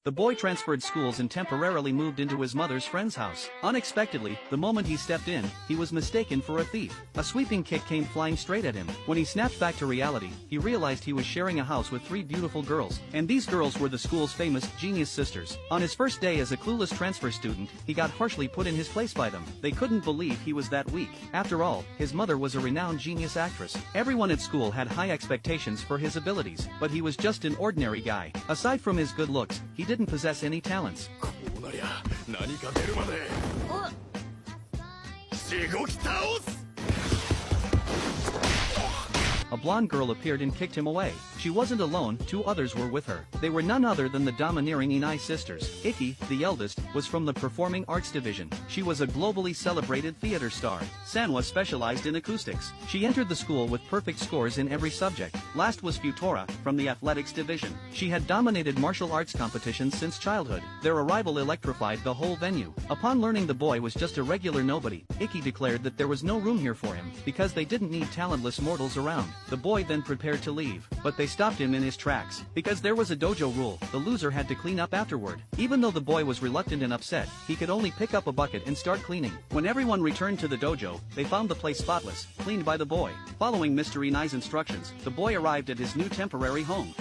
The boy transferred schools and temporarily moved into his mother's friend's house. Unexpectedly, the moment he stepped in, he was mistaken for a thief. A sweeping kick came flying straight at him. When he snapped back to reality, he realized he was sharing a house with 3 beautiful girls, and these girls were the school's famous genius sisters. On his first day as a clueless transfer student, he got harshly put in his place by them. They couldn't believe he was that weak. After all, his mother was a renowned genius actress. Everyone at school had high expectations for his abilities, but he was just an ordinary guy. Aside from his good looks, he didn't possess any talents. A blonde girl appeared and kicked him away. She wasn't alone, 2 others were with her. They were none other than the domineering Inai sisters. Ikki, the eldest, was from the Performing Arts Division. She was a globally celebrated theater star. Sanwa specialized in acoustics. She entered the school with perfect scores in every subject. Last was Futora, from the Athletics Division. She had dominated martial arts competitions since childhood. Their arrival electrified the whole venue. Upon learning the boy was just a regular nobody, Ikki declared that there was no room here for him, because they didn't need talentless mortals around. The boy then prepared to leave, but they stopped him in his tracks. Because there was a dojo rule, the loser had to clean up afterward. Even though the boy was reluctant and upset, he could only pick up a bucket and start cleaning. When everyone returned to the dojo, they found the place spotless, cleaned by the boy. Following Mr. Inai's instructions, the boy arrived at his new temporary home.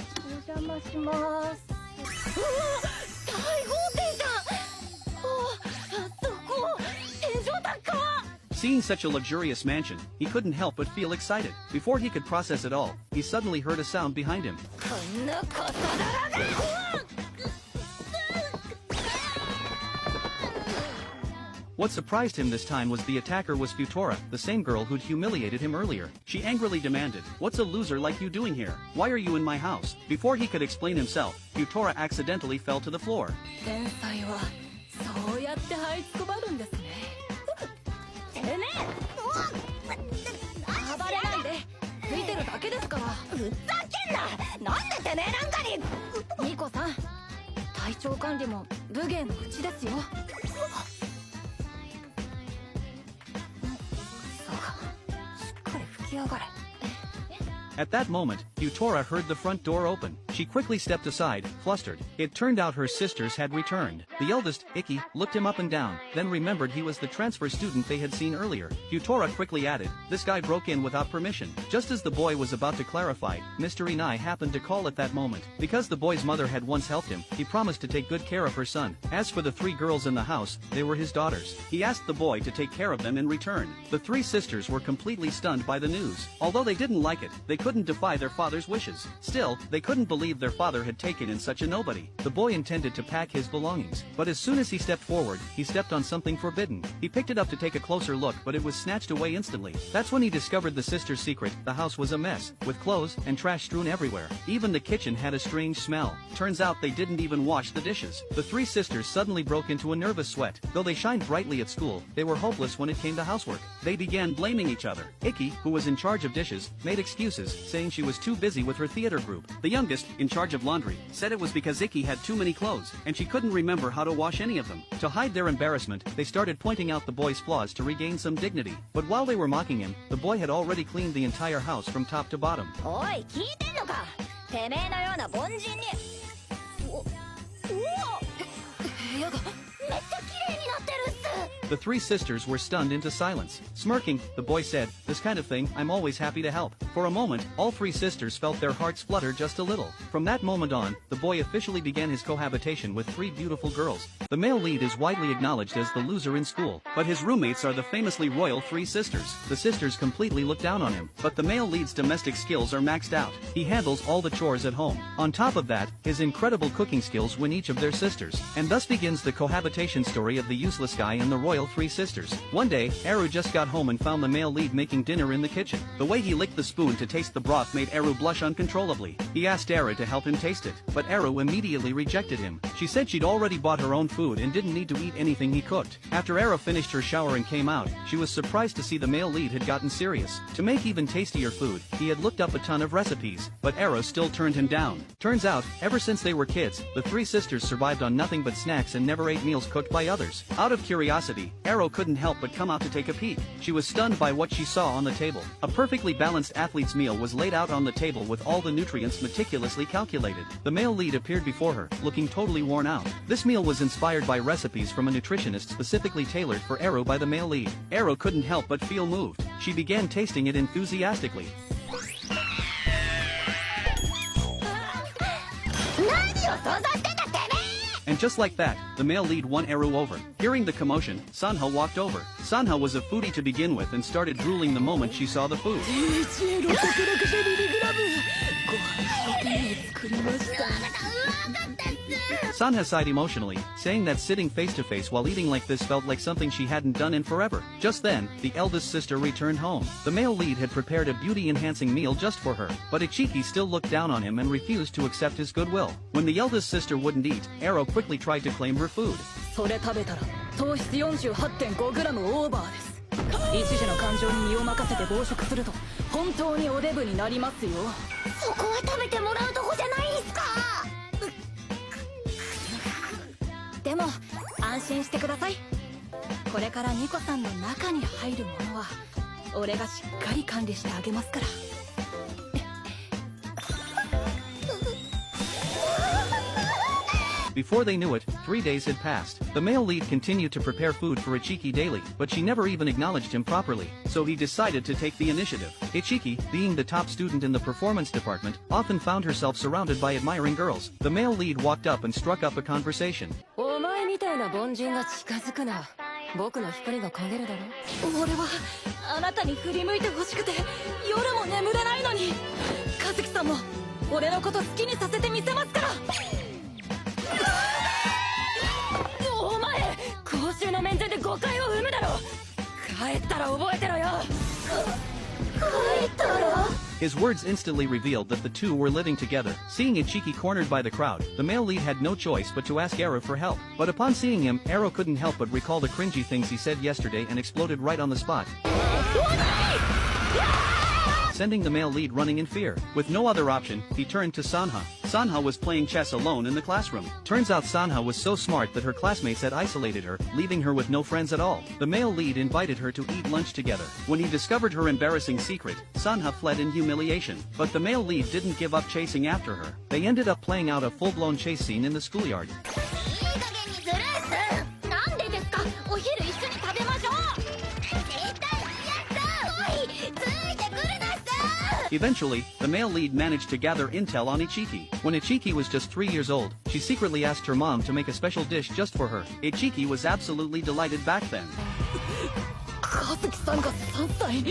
Seeing such a luxurious mansion, he couldn't help but feel excited. Before he could process it all, he suddenly heard a sound behind him. What surprised him this time was the attacker was Futora, the same girl who'd humiliated him earlier. She angrily demanded, "What's a loser like you doing here? Why are you in my house?" Before he could explain himself, Futora accidentally fell to the floor. At that moment, Futora heard the front door open. She quickly stepped aside, flustered. It turned out her sisters had returned. The eldest, Ikki, looked him up and down, then remembered he was the transfer student they had seen earlier. Futora quickly added, "This guy broke in without permission." Just as the boy was about to clarify, Mr. Inai happened to call at that moment. Because the boy's mother had once helped him, he promised to take good care of her son. As for the 3 girls in the house, they were his daughters. He asked the boy to take care of them in return. The 3 sisters were completely stunned by the news. Although they didn't like it, they couldn't defy their father's wishes. Still, they couldn't believe their father had taken in such a nobody. The boy intended to pack his belongings, but as soon as he stepped forward, he stepped on something forbidden. He picked it up to take a closer look, but it was snatched away instantly. That's when he discovered the sisters' secret. The house was a mess, with clothes and trash strewn everywhere. Even the kitchen had a strange smell. Turns out they didn't even wash the dishes. The 3 sisters suddenly broke into a nervous sweat. Though they shined brightly at school, they were hopeless when it came to housework. They began blaming each other. Ikki, who was in charge of dishes, made excuses, saying she was too busy with her theater group. The youngest, in charge of laundry, said it was because Ikki had too many clothes, and she couldn't remember how to wash any of them. To hide their embarrassment, they started pointing out the boy's flaws to regain some dignity. But while they were mocking him, the boy had already cleaned the entire house from top to bottom. The 3 sisters were stunned into silence. Smirking, the boy said, "This kind of thing, I'm always happy to help." For a moment, all 3 sisters felt their hearts flutter just a little. From that moment on, the boy officially began his cohabitation with 3 beautiful girls. The male lead is widely acknowledged as the loser in school, but his roommates are the famously royal 3 sisters. The sisters completely look down on him, but the male lead's domestic skills are maxed out. He handles all the chores at home. On top of that, his incredible cooking skills win each of their sisters. And thus begins the cohabitation story of the useless guy and the royal 3 sisters. One day, Eru just got home and found the male lead making dinner in the kitchen. The way he licked the spoon to taste the broth made Eru blush uncontrollably. He asked Eru to help him taste it, but Eru immediately rejected him. She said she'd already bought her own food and didn't need to eat anything he cooked. After Eru finished her shower and came out, she was surprised to see the male lead had gotten serious. To make even tastier food, he had looked up a ton of recipes, but Eru still turned him down. Turns out, ever since they were kids, the 3 sisters survived on nothing but snacks and never ate meals cooked by others. Out of curiosity, empty, Ero couldn't help but come out to take a peek. She was stunned by what she saw on the table. A perfectly balanced athlete's meal was laid out on the table with all the nutrients meticulously calculated. The male lead appeared before her, looking totally worn out. This meal was inspired by recipes from a nutritionist specifically tailored for Ero by the male lead. Ero couldn't help but feel moved. She began tasting it enthusiastically. And just like that, the male lead won Ero over. Hearing the commotion, Sanha walked over. Sanha was a foodie to begin with and started drooling the moment she saw the food. Sanha sighed emotionally, saying that sitting face to face while eating like this felt like something she hadn't done in forever. Just then, the eldest sister returned home. The male lead had prepared a beauty-enhancing meal just for her, but Ichiki still looked down on him and refused to accept his goodwill. When the eldest sister wouldn't eat, Ero quickly tried to claim her food. それ食べたら糖質 48.5g オーバーです。一時の感情に身を任せて暴食すると本当におデブになりますよ。そこは食べてもらうとこじゃないですか。でも安心してください。これからニコさんの中に入るものは俺がしっかり管理してあげますから。Before they knew it, 3 days had passed. The male lead continued to prepare food for Ichiki daily, but she never even acknowledged him properly, so he decided to take the initiative. Ichiki, being the top student in the performance department, often found herself surrounded by admiring girls. The male lead walked up and struck up a conversation. お前みたいな凡人が近づくな。僕の光が陰るだろ。俺はあなたに振り向いてほしくて夜も眠れないのに。和樹さんも俺のこと好きにさせてみせますから。お前公衆の面前で誤解を生むだろ。帰ったら覚えてろよ。帰ったら。 His words instantly revealed that the two were living together. Seeing Ichiki cornered by the crowd, the male lead had no choice but to ask Ero for help. But upon seeing him, Ero couldn't help but recall the cringy things he said yesterday and exploded right on the spot, sending the male lead running in fear. With no other option, he turned to Sanha. Sanha was playing chess alone in the classroom. Turns out Sanha was so smart that her classmates had isolated her, leaving her with no friends at all. The male lead invited her to eat lunch together. When he discovered her embarrassing secret, Sanha fled in humiliation. But the male lead didn't give up chasing after her. They ended up playing out a full-blown chase scene in the schoolyard. Eventually, the male lead managed to gather intel on Ichiki. When Ichiki was just 3 years old, she secretly asked her mom to make a special dish just for her. Ichiki was absolutely delighted back then. 和樹さんが3歳、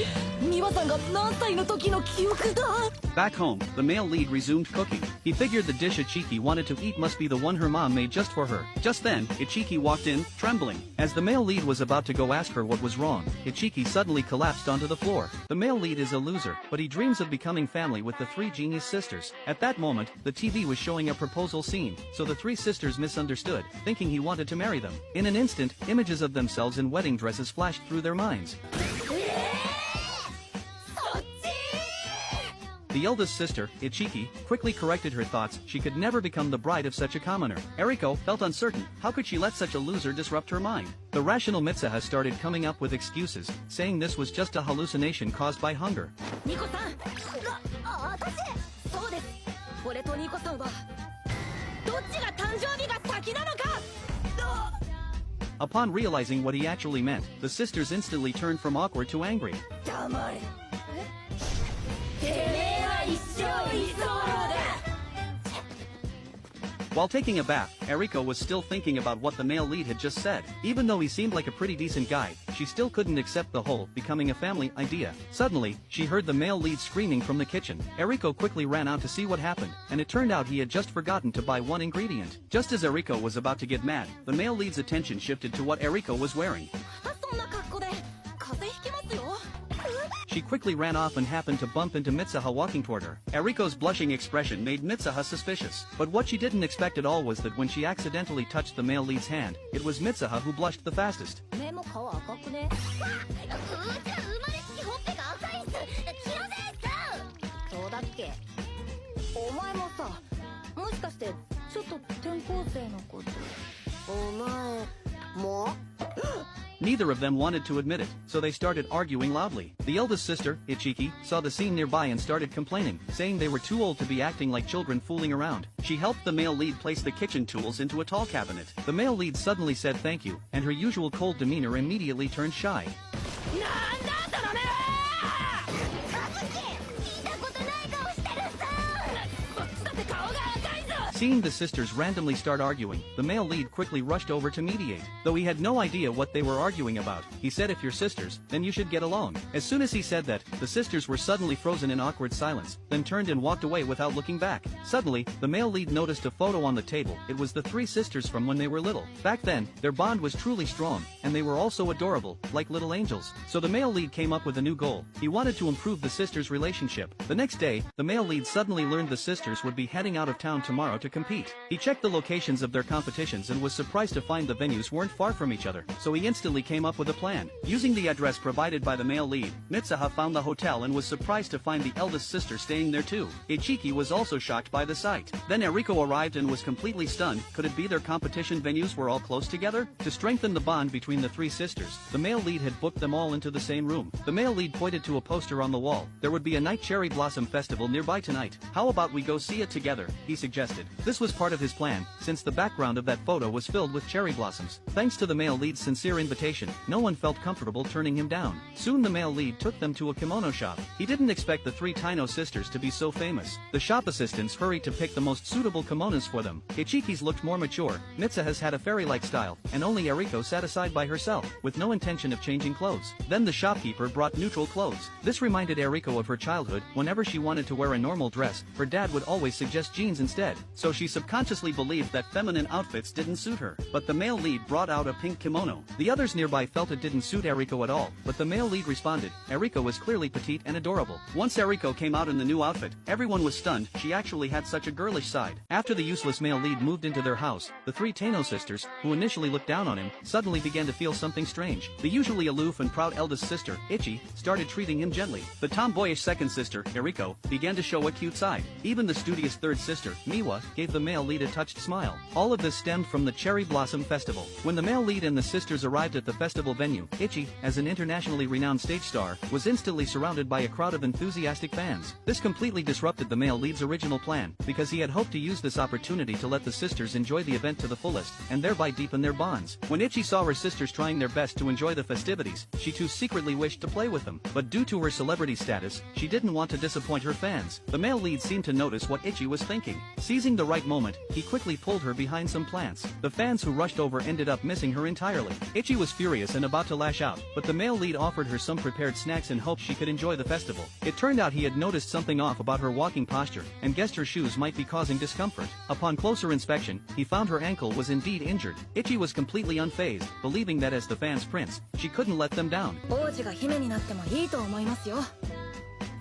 美和さんが何歳の時の記憶だ。 Back home, the male lead resumed cooking. He figured the dish Ichiki wanted to eat must be the one her mom made just for her. Just then, Ichiki walked in, trembling. As the male lead was about to go ask her what was wrong, Ichiki suddenly collapsed onto the floor. The male lead is a loser, but he dreams of becoming family with the three genius sisters. At that moment, the TV was showing a proposal scene, so the three sisters misunderstood, thinking he wanted to marry them. In an instant, images of themselves in wedding dresses flashed through their minds. The eldest sister, Ichiki, quickly corrected her thoughts. She could never become the bride of such a commoner. Eriko felt uncertain. How could she let such a loser disrupt her mind? The rational Mitsuha started coming up with excuses, saying this was just a hallucination caused by hunger. Niko-san!私! そうです。俺とニコさんはどっちが誕生日が先なのか! Upon realizing what he actually meant, the sisters instantly turned from awkward to angry. 黙れ。てめえは一生居候だ。 While taking a bath, Eriko was still thinking about what the male lead had just said. Even though he seemed like a pretty decent guy, she still couldn't accept the whole becoming a family idea. Suddenly, she heard the male lead screaming from the kitchen. Eriko quickly ran out to see what happened, and it turned out he had just forgotten to buy one ingredient. Just as Eriko was about to get mad, the male lead's attention shifted to what Eriko was wearing. そんな格好で風邪ひきますよ。 She quickly ran off and happened to bump into Mitsuha walking toward her. Eriko's blushing expression made Mitsuha suspicious. But what she didn't expect at all was that when she accidentally touched the male lead's hand, it was Mitsuha who blushed the fastest. 目も顔赤くね。うちら生まれつきほっぺが赤いんす。気のせいっす。そうだっけ。お前もさ、もしかしてちょっと転校生のこと。お前も Neither of them wanted to admit it, so they started arguing loudly. The eldest sister, Ichiki, saw the scene nearby and started complaining, saying they were too old to be acting like children fooling around. She helped the male lead place the kitchen tools into a tall cabinet. The male lead suddenly said thank you, and her usual cold demeanor immediately turned shy. なんだその目は！和樹、聞いたことない顔してるさ！こっちだって顔が赤いぞ！ Seeing the sisters randomly start arguing, the male lead quickly rushed over to mediate. Though he had no idea what they were arguing about, he said if you're sisters, then you should get along. As soon as he said that, the sisters were suddenly frozen in awkward silence, then turned and walked away without looking back. Suddenly, the male lead noticed a photo on the table. It was the three sisters from when they were little. Back then, their bond was truly strong, and they were also adorable, like little angels. So the male lead came up with a new goal. He wanted to improve the sisters' relationship. The next day, the male lead suddenly learned the sisters would be heading out of town tomorrow to compete. He checked the locations of their competitions and was surprised to find the venues weren't far from each other, so he instantly came up with a plan. Using the address provided by the male lead, Mitsuha found the hotel and was surprised to find the eldest sister staying there too. Ichiki was also shocked by the sight. Then Eriko arrived and was completely stunned. Could it be their competition venues were all close together? To strengthen the bond between the three sisters, the male lead had booked them all into the same room. The male lead pointed to a poster on the wall. There would be a night cherry blossom festival nearby tonight. How about we go see it together? He suggested. This was part of his plan, since the background of that photo was filled with cherry blossoms. Thanks to the male lead's sincere invitation, no one felt comfortable turning him down. Soon the male lead took them to a kimono shop. He didn't expect the three Taino sisters to be so famous. The shop assistants hurried to pick the most suitable kimonos for them. Ichiki's looked more mature, Mitsuha's had a fairy-like style, and only Eriko sat aside by herself, with no intention of changing clothes. Then the shopkeeper brought neutral clothes. This reminded Eriko of her childhood. Whenever she wanted to wear a normal dress, her dad would always suggest jeans instead, so she subconsciously believed that feminine outfits didn't suit her. But the male lead brought out a pink kimono. The others nearby felt it didn't suit Eriko at all, but the male lead responded, Eriko was clearly petite and adorable. Once Eriko came out in the new outfit, everyone was stunned. She actually had such a girlish side. After the useless male lead moved into their house, the three Taino sisters, who initially looked down on him, suddenly began to feel something strange. The usually aloof and proud eldest sister, Ichi, started treating him gently. The tomboyish second sister, Eriko, began to show a cute side. Even the studious third sister, Miwa, gave the male lead a touched smile. All of this stemmed from the Cherry Blossom Festival. When the male lead and the sisters arrived at the festival venue, Ichi, as an internationally renowned stage star, was instantly surrounded by a crowd of enthusiastic fans. This completely disrupted the male lead's original plan, because he had hoped to use this opportunity to let the sisters enjoy the event to the fullest, and thereby deepen their bonds. When Ichi saw her sisters trying their best to enjoy the festivities, she too secretly wished to play with them. But due to her celebrity status, she didn't want to disappoint her fans. The male lead seemed to notice what Ichi was thinking. Seizing the right moment, he quickly pulled her behind some plants. The fans who rushed over ended up missing her entirely. Ichi was furious and about to lash out, but the male lead offered her some prepared snacks in hopes she could enjoy the festival. It turned out he had noticed something off about her walking posture, and guessed her shoes might be causing discomfort. Upon closer inspection, he found her ankle was indeed injured. Ichi was completely unfazed, believing that as the fans' prince, she couldn't let them down. 王子が姫になってもいいと思いますよ。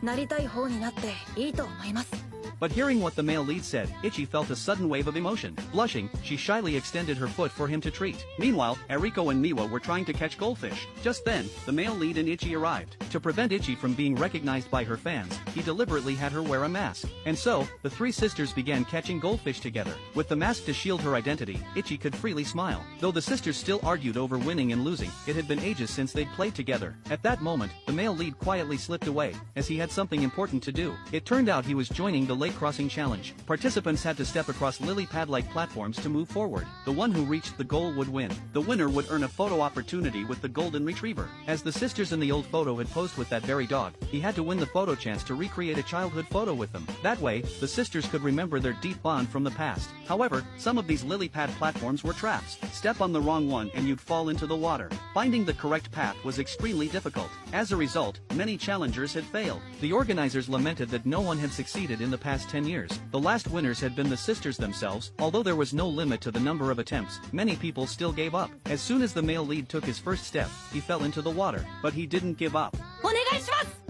なりたい方になっていいと思います。 But hearing what the male lead said, Ichi felt a sudden wave of emotion. Blushing, she shyly extended her foot for him to treat. Meanwhile, Eriko and Miwa were trying to catch goldfish. Just then, the male lead and Ichi arrived. To prevent Ichi from being recognized by her fans, he deliberately had her wear a mask. And so, the three sisters began catching goldfish together. With the mask to shield her identity, Ichi could freely smile. Though the sisters still argued over winning and losing, it had been ages since they'd played together. At that moment, the male lead quietly slipped away, as he had something important to do. It turned out he was joining the Lake Crossing Challenge. Participants had to step across lily pad-like platforms to move forward. The one who reached the goal would win. The winner would earn a photo opportunity with the golden retriever. As the sisters in the old photo had posed with that very dog, he had to win the photo chance to recreate a childhood photo with them. That way, the sisters could remember their deep bond from the past. However, some of these lily pad platforms were traps. Step on the wrong one and you'd fall into the water. Finding the correct path was extremely difficult. As a result, many challengers had failed. The organizers lamented that no one had succeeded in the past 10 years. The last winners had been the sisters themselves. Although there was no limit to the number of attempts, many people still gave up. As soon as the male lead took his first step, he fell into the water. But he didn't give up. お願いします。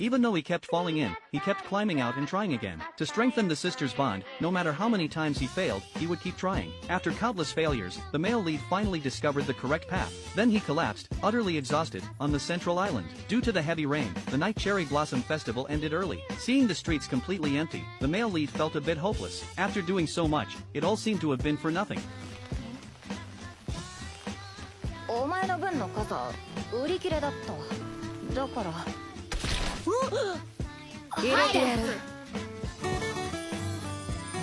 Even though he kept falling in, he kept climbing out and trying again. To strengthen the sisters' bond, no matter how many times he failed, he would keep trying. After countless failures, the male lead finally discovered the correct path. Then he collapsed, utterly exhausted, on the central island. Due to the heavy rain, the night cherry blossom festival ended early. Seeing the streets completely empty, the male lead felt a bit hopeless. After doing so much, it all seemed to have been for nothing. お前の分の傘売り切れだっただから入れてやる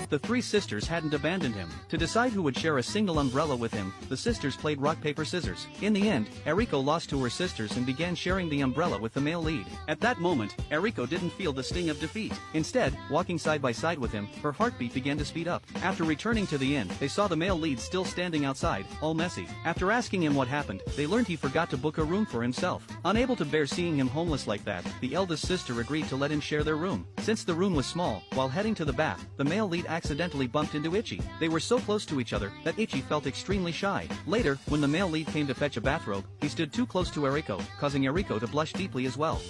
The three sisters hadn't abandoned him. To decide who would share a single umbrella with him, the sisters played rock paper scissors. In the end, Eriko lost to her sisters and began sharing the umbrella with the male lead. At that moment, Eriko didn't feel the sting of defeat. Instead, walking side by side with him, her heartbeat began to speed up. After returning to the inn, they saw the male lead still standing outside, all messy. After asking him what happened, they learned he forgot to book a room for himself. Unable to bear seeing him homeless like that, the eldest sister agreed to let him share their room. Since the room was small, while heading to the bath, the male lead accidentally bumped into Ichi. They were so close to each other that Ichi felt extremely shy. Later, when the male lead came to fetch a bathrobe, he stood too close to Eriko, causing Eriko to blush deeply as well.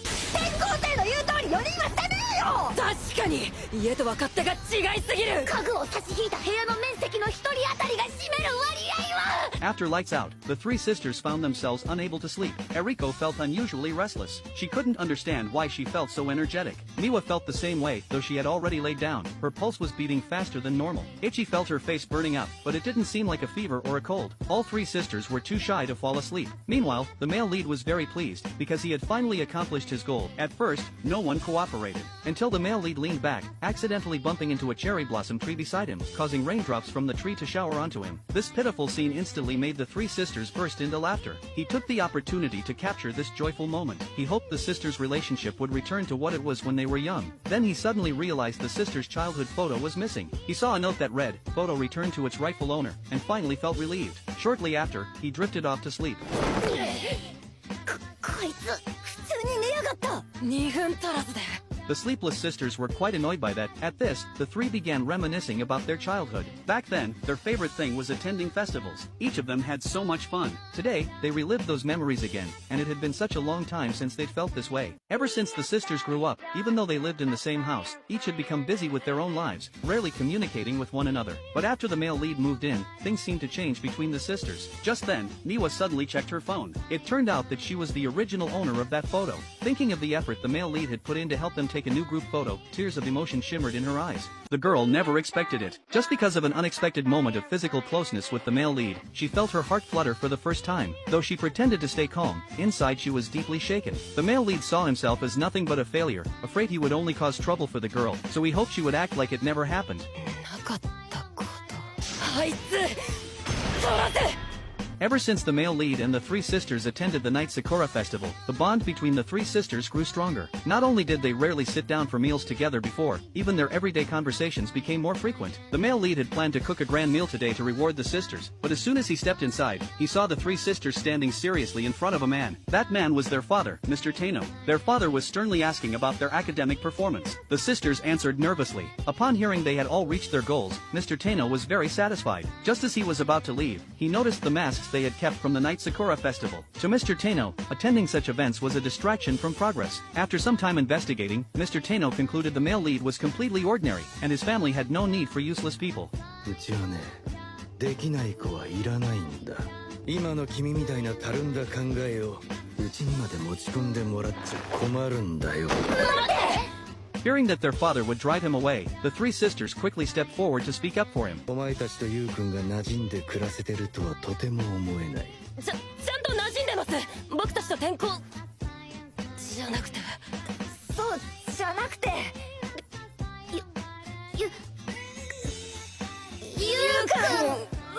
確かに家とは勝手が違いすぎる家具を差し引いた部屋の面積の一人当たりが占める割合は After lights out, the three sisters found themselves unable to sleep. Eriko felt unusually restless. She couldn't understand why she felt so energetic. Miwa felt the same way, though she had already laid down. Her pulse was beating faster than normal. Ichi felt her face burning up, but it didn't seem like a fever or a cold. All three sisters were too shy to fall asleep. Meanwhile, the male lead was very pleased, because he had finally accomplished his goal. At first, no one cooperated. Until the male lead leaned back, accidentally bumping into a cherry blossom tree beside him, causing raindrops from the tree to shower onto him. This pitiful scene instantly made the three sisters burst into laughter. He took the opportunity to capture this joyful moment. He hoped the sisters' relationship would return to what it was when they were young. Then he suddenly realized the sisters' childhood photo was missing. He saw a note that read, "Photo returned to its rightful owner," and finally felt relieved. Shortly after, he drifted off to sleep. こいつ普通に寝やがった 2分足らずで The sleepless sisters were quite annoyed by that. At this, the three began reminiscing about their childhood. Back then, their favorite thing was attending festivals. Each of them had so much fun. Today, they relived those memories again, and it had been such a long time since they'd felt this way. Ever since the sisters grew up, even though they lived in the same house, each had become busy with their own lives, rarely communicating with one another. But after the male lead moved in, things seemed to change between the sisters. Just then, Miwa suddenly checked her phone. It turned out that she was the original owner of that photo. Thinking of the effort the male lead had put in to help them take a new group photo, tears of emotion shimmered in her eyes. The girl never expected it. Just because of an unexpected moment of physical closeness with the male lead, she felt her heart flutter for the first time. Though she pretended to stay calm, inside she was deeply shaken. The male lead saw himself as nothing but a failure, afraid he would only cause trouble for the girl, so he hoped she would act like it never happened. なかったことあいつ取らせ Ever since the male lead and the three sisters attended the Night Sakura Festival, the bond between the three sisters grew stronger. Not only did they rarely sit down for meals together before, even their everyday conversations became more frequent. The male lead had planned to cook a grand meal today to reward the sisters, but as soon as he stepped inside, he saw the three sisters standing seriously in front of a man. That man was their father, Mr. Tano. Their father was sternly asking about their academic performance. The sisters answered nervously. Upon hearing they had all reached their goals, Mr. Tano was very satisfied. Just as he was about to leave, he noticed the masks they had kept from the Night Sakura Festival. To Mr. Tano, attending such events was a distraction from progress. After some time investigating, Mr. Tano concluded the male lead was completely ordinary, and his family had no need for useless people. うちはね、できない子はいらないんだ。今の君みたいなたるんだ考えをうちにまで持ち込んでもらっちゃ困るんだよ。 Fearing that their father would drive him away, the three sisters quickly stepped forward to speak up for him. お前たちとユウくんが馴染んで暮らせてるとはとても思えない。ちゃんと馴染んでます僕たちと転校じゃなくてそうじゃなくてゆうくん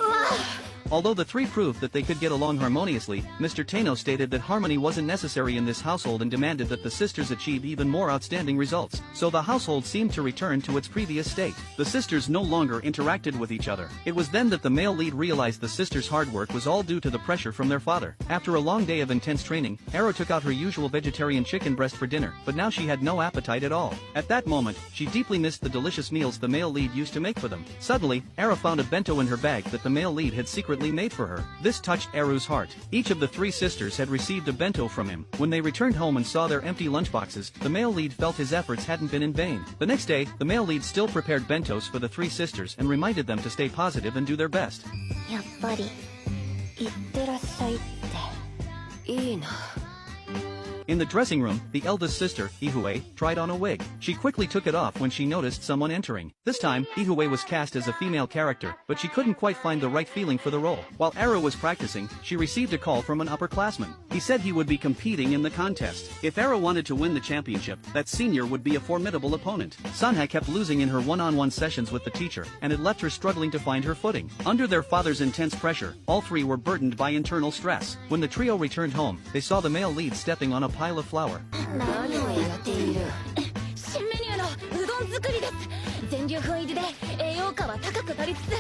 は Although the three proved that they could get along harmoniously, Mr. Tano stated that harmony wasn't necessary in this household and demanded that the sisters achieve even more outstanding results. So the household seemed to return to its previous state. The sisters no longer interacted with each other. It was then that the male lead realized the sisters' hard work was all due to the pressure from their father. After a long day of intense training, Ero took out her usual vegetarian chicken breast for dinner, but now she had no appetite at all. At that moment, she deeply missed the delicious meals the male lead used to make for them. Suddenly, Ero found a bento in her bag that the male lead had secretly secretly made for her. This touched Eru's heart. Each of the three sisters had received a bento from him. When they returned home and saw their empty lunchboxes, the male lead felt his efforts hadn't been in vain. The next day, the male lead still prepared bentos for the three sisters and reminded them to stay positive and do their best. やっぱり行ってらっしゃいって。いいな。 In the dressing room, the eldest sister, Ihue, tried on a wig. She quickly took it off when she noticed someone entering. This time, Ihue was cast as a female character, but she couldn't quite find the right feeling for the role. While Eru was practicing, she received a call from an upperclassman. He said he would be competing in the contest. If Eru wanted to win the championship, that senior would be a formidable opponent. Sanha kept losing in her one-on-one sessions with the teacher, and it left her struggling to find her footing. Under their father's intense pressure, all three were burdened by internal stress. When the trio returned home, they saw the male lead stepping on a pile of flour. 何をやっている。新メニューのうどん作りです。全粒粉入りで栄養価は高くなりつつ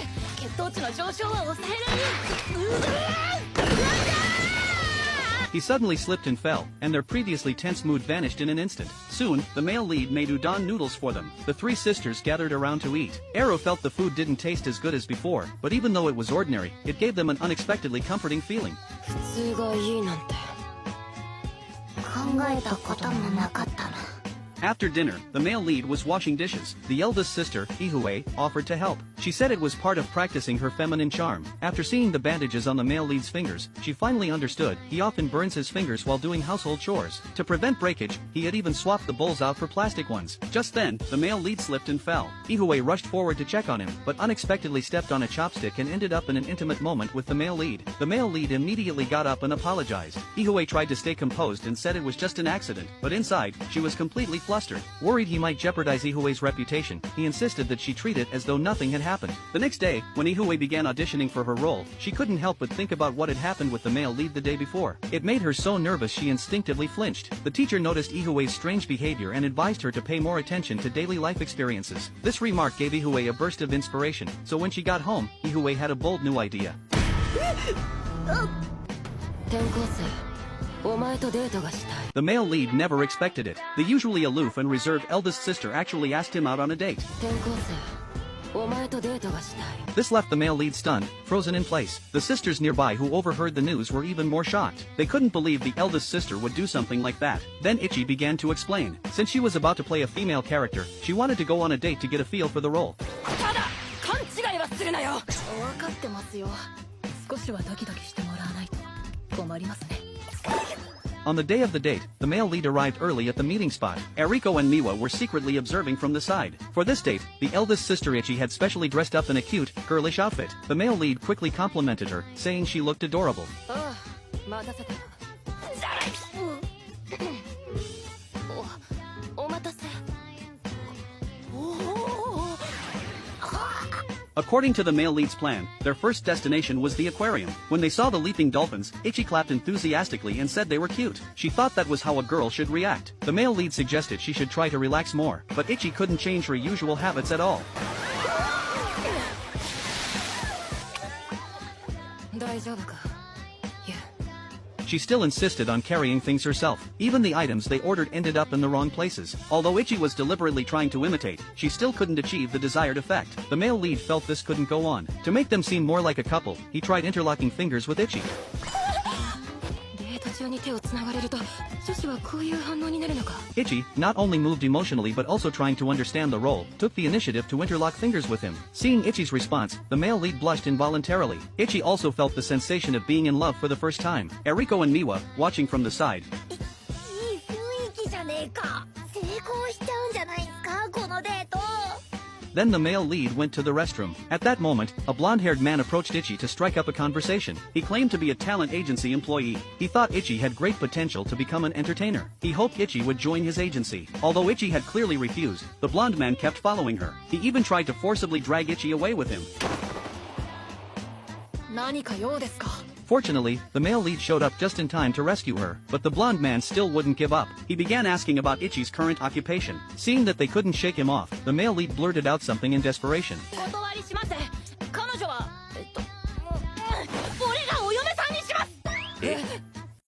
血糖値の上昇は抑えられる。He suddenly slipped and fell, and their previously tense mood vanished in an instant. Soon, the male lead made udon noodles for them. The three sisters gathered around to eat. Eru felt the food didn't taste as good as before, but even though it was ordinary, it gave them an unexpectedly comforting feeling. 普通がいいなんて。考えたこともなかったな。 After dinner, the male lead was washing dishes. The eldest sister, Ihue, offered to help. She said it was part of practicing her feminine charm. After seeing the bandages on the male lead's fingers, she finally understood he often burns his fingers while doing household chores. To prevent breakage, he had even swapped the bowls out for plastic ones. Just then, the male lead slipped and fell. Ihue rushed forward to check on him, but unexpectedly stepped on a chopstick and ended up in an intimate moment with the male lead. The male lead immediately got up and apologized. Ihue tried to stay composed and said it was just an accident, but inside, she was completely flustered. Worried he might jeopardize Ihue's reputation, he insisted that she treat it as though nothing had happened. The next day, when Ihue began auditioning for her role, she couldn't help but think about what had happened with the male lead the day before. It made her so nervous she instinctively flinched. The teacher noticed Ihue's strange behavior and advised her to pay more attention to daily life experiences. This remark gave Ihue a burst of inspiration, so when she got home, Ihue had a bold new idea. 転校生、お前とデートがしたい。 The male lead never expected it. The usually aloof and reserved eldest sister actually asked him out on a date. 転校生、お前とデートがしたい。 This left the male lead stunned, frozen in place. The sisters nearby who overheard the news were even more shocked. They couldn't believe the eldest sister would do something like that. Then Ichi began to explain. Since she was about to play a female character, she wanted to go on a date to get a feel for the role. ただ、勘違いはするなよ。分かってますよ。少しはドキドキしてもらわないと困りますね。 On the day of the date, the male lead arrived early at the meeting spot. Eriko and Miwa were secretly observing from the side. For this date, the eldest sister Ichi had specially dressed up in a cute, girlish outfit. The male lead quickly complimented her, saying she looked adorable. ああ、待たせた。お待たせ。 According to the male lead's plan, their first destination was the aquarium. When they saw the leaping dolphins, Ichi clapped enthusiastically and said they were cute. She thought that was how a girl should react. The male lead suggested she should try to relax more, but Ichi couldn't change her usual habits at all. 大丈夫か。いや。 She still insisted on carrying things herself. Even the items they ordered ended up in the wrong places. Although Ichi was deliberately trying to imitate, she still couldn't achieve the desired effect. The male lead felt this couldn't go on. To make them seem more like a couple, he tried interlocking fingers with Ichi. デート中に手をつながれると、女子はこういう反応になるのか。 Ichi, not only moved emotionally but also trying to understand the role, took the initiative to interlock fingers with him. Seeing Ichi's response, the male lead blushed involuntarily. Ichi also felt the sensation of being in love for the first time. Eriko and Miwa, watching from the side, いい雰囲気じゃねえか。成功しちゃうんじゃないですか、このデート。 then the male lead went to the restroom. At that moment, a blonde-haired man approached Ichi to strike up a conversation. He claimed to be a talent agency employee. He thought Ichi had great potential to become an entertainer. He hoped Ichi would join his agency. Although Ichi had clearly refused, the blonde man kept following her. He even tried to forcibly drag Ichi away with him. 何か用ですか。 Fortunately, the male lead showed up just in time to rescue her, but the blonde man still wouldn't give up. He began asking about Ichi's current occupation. Seeing that they couldn't shake him off, the male lead blurted out something in desperation. お断りします。彼女は俺がお嫁さんにします。